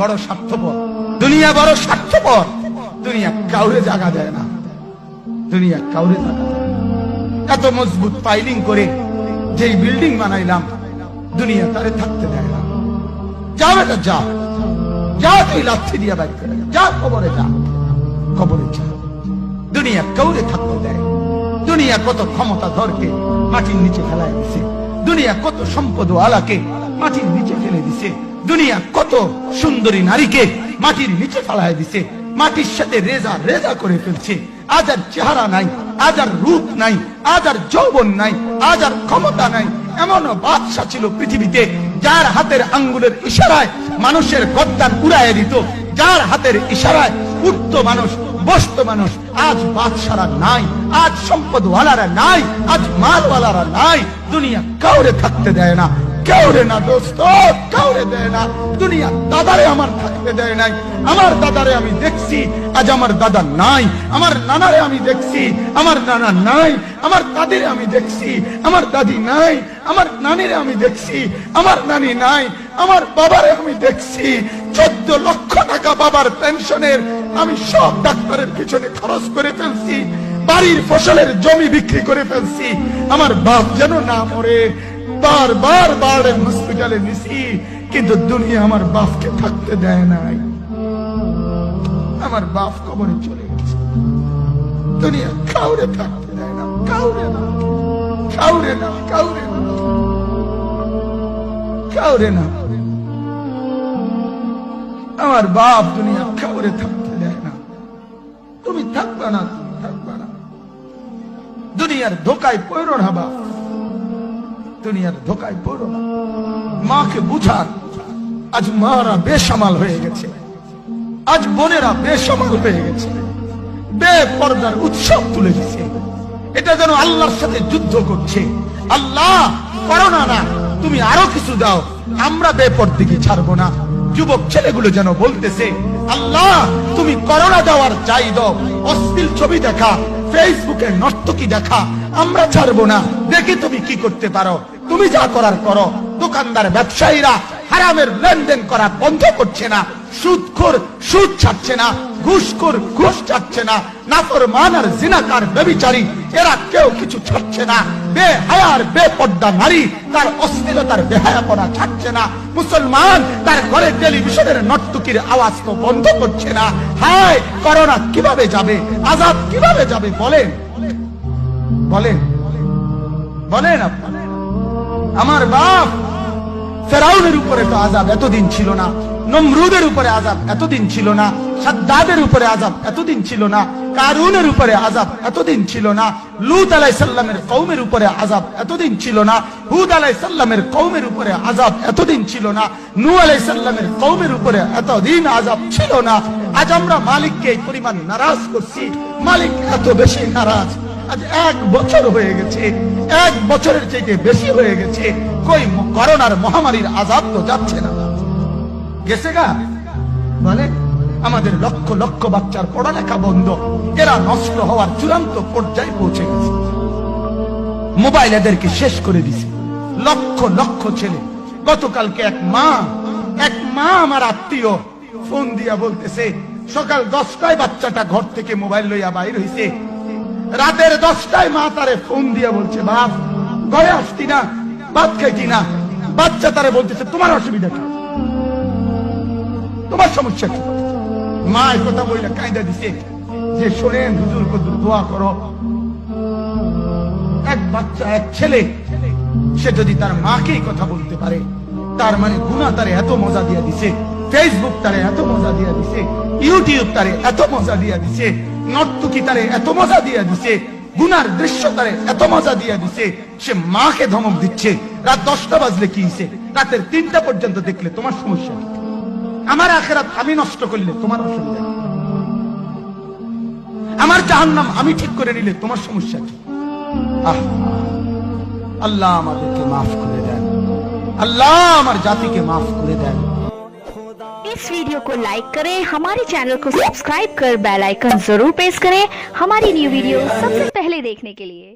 বড় স্বার্থপর, দুনিয়া বড় স্বার্থপর। দুনিয়া কাউরে জায়গা দেয় না, দুনিয়া কাউরে জায়গা দেয় না। এত মজবুত পাইলিং করে যেই বিল্ডিং বানাইলাম, দুনিয়া তারে থাকতে দেয় না। যা বেটা যা, যা তুই লাথি দিয়া বাইক করে যা, কবরে যা, কবরে যা। দুনিয়া কাউরে থাকতে দেয়। দুনিয়া কত ক্ষমতাধরকে মাটির নিচে ফেলায় দিছে, দুনিয়া কত সম্পদ আলাকে মাটির নিচে ফেলে দিছে, দুনিয়া কত সুন্দরী নারীকে মাটির নিচে ফেলায় দিছে, মাটির সাথে রেজা রেজা করে ফেলছে। আজ আর চেহারা নাই, আজ আর রূপ নাই, আজ আর যৌবন নাই, আজ আর ক্ষমতা নাই। এমন বাদশা ছিল পৃথিবীতে যার হাতের আঙ্গুলের ইশারায় মানুষের গর্দান উড়াইয়া দিত, যার হাতের ইশারায় উঠত মানুষ, বসত মানুষ। আজ বাদশারা নাই, আজ সম্পদওয়ালারা নাই, আজ মালওয়ালারা নাই। দুনিয়া কাউরে থাকতে দেয় না, কাউরে না দোস্ত, কাউরে দেয় না। দুনিয়া দাদারে আমার থাকতে দেয় নাই। আমার দাদারে আমি দেখছি, আজ আমার দাদা নাই। আমার নানারে আমি দেখছি, আমার নানা নাই। আমার দাদিরে আমি দেখছি, আমার দাদি নাই। আমার নানিরে আমি দেখছি, আমার নানি নাই। আমার বাবারে আমি দেখছি, 14 লক্ষ টাকা বাবার পেনশনের আমি সব ডাক্তারের পিছনে খরচ করে ফেলছি, বাড়ির ফসলের জমি বিক্রি করে ফেলছি। আমার বাপ যেন না মরে বারবার বারের হসপিটালে নিছি, কিন্তু দুনিয়া আমার বাপকে থাকতে দেয় নাই। আমার বাপ কবরে চলে গেছে। দুনিয়া কাউরে থাকতে দেয় না, কাউরে না, কাউরে না, কাউরে না, কাউরে না। আমার বাপ দুনিয়া কাউরে থাকতে দেয় না। তুমি থাকবা না, তুমি থাকবা না। দুনিয়ার ধোকায় পড়ো না বাপ, দুনিয়ার ধোকায় পড়ো না। মাকে বুঝান, আজ মারা বেসামাল হয়ে গেছে, আজ বোনেরা বেসামাল হয়ে গেছে, বেপরদার উৎসব তুলে দিছে। এটা যেন আল্লাহর সাথে যুদ্ধ করছে। আল্লাহ করোনা না, তুমি আরো কিছু দাও, আমরা বেপরদিকে ছাড়বো না। যুবক ছেলেগুলো যেন বলতেছে, আল্লাহ তুমি করোনা দেওয়ার চাই দাও, অশ্লীল ছবি দেখা, ফেসবুকে নর্তকী দেখা, আমরা ছাড়বো না। দেখি তুমি কি করতে পারো, তুমি যা করার করো। দোকানদার ব্যবসায়ীরা হারামের লেনদেন করা বন্ধ করছে না, সুদখোর সুদ ছাড়ছে না, ঘুষখোর ঘুষ ছাড়ছে না, নাফরমান আর জিনাকার ব্যভিচারী এরা কেউ কিছু ছাড়ছে না। বেহায়ার বেপর্দা নারী তার অশ্লীলতার বেহায়াপনা ছাড়ছে না। মুসলমান তার ঘরে টেলিভিশনের নর্তকীর আওয়াজ তো বন্ধ করছে না। হায় করোনা কিভাবে যাবে, আযাব কিভাবে যাবে বলেন, বলেন, বলেন আপনারা। আমার বাপ ফেরাউনের উপরে তো আযাব এতদিন ছিল না, নমরুদের উপরে আযাব এতদিন ছিল না, সাদ্দাদের উপরে আযাব এতদিন ছিল না, কারুনের উপরে আযাব এতদিন ছিল না, লূত আলাইহিস সালামের কওমের উপরে আযাব এতদিন ছিল না, হুদ আলাইহিস সালামের কওমের উপরে আযাব এতদিন ছিল না, নূহ আলাইহিস সালামের কওমের উপরে এতদিন আযাব ছিল না। আজ আমরা মালিককে এই পরিমাণ নারাজ করছি, মালিক এত বেশি নারাজ। আজ 1 বছর হয়ে গেছে, 1 বছরের চাইতে বেশি হয়ে গেছে, কই করোনার মহামারীর আযাব তো যাচ্ছে না। গেছে গা বলে, আমাদের লক্ষ লক্ষ বাচ্চার পড়ালেখা বন্ধ, এরা নষ্ট হওয়ার চূড়ান্ত পর্যায়ে পৌঁছে গেছে। মোবাইল এদেরকে শেষ করে দিছে। লক্ষ লক্ষ ছেলে। গতকালকে এক মা আমার আত্মীয় ফোন দিয়া বলতেছে, সকাল 10টায় বাচ্চাটা ঘর থেকে মোবাইল লইয়া বাইর হইছে, রাতের 10টায় মা তারে ফোন দিয়া বলছে, বাপ ঘরে আসতি না, ভাত খাইতি না। বাচ্চা তারে বলতেছে, তোমার অসুবিধা কি, তোমার সমস্যা কি? মা এই কথা বলে কায়দা দিছে যে, শোনেন হুজুর কদ্দুর দোয়া করো। এক বাচ্চা, এক ছেলে, সে যদি তার মাকে কথা বলতে পারে, তার মানে গুনাহ তারে এত মজা দিয়া দিছে, ফেসবুক তারে এত মজা দিয়া দিছে, ইউটিউব তারে এত মজা দিয়া দিছে, নর্তকী তারে এত মজা দিয়া দিছে, গুনার দৃশ্য তারে এত মজা দিয়া দিছে, সে মাকে ধমক দিচ্ছে। রাত 10টা বাজলে কি হইছে, রাতের 3টা পর্যন্ত দেখলে তোমার সমস্যা কি? আমার আখিরাত আমি নষ্ট করলে তোমার অসুবিধা কি? আমার জাহান্নাম আমি ঠিক করে নিলে তোমার সমস্যা কি? আল্লাহ আমাদেরকে মাফ করে দেন, আল্লাহ আমার জাতিকে माफ করে दें। इस वीडियो को लाइक करें, हमारे चैनल को सब्सक्राइब कर बेल आइकन जरूर प्रेस करें हमारी न्यू वीडियो सबसे पहले देखने के लिए।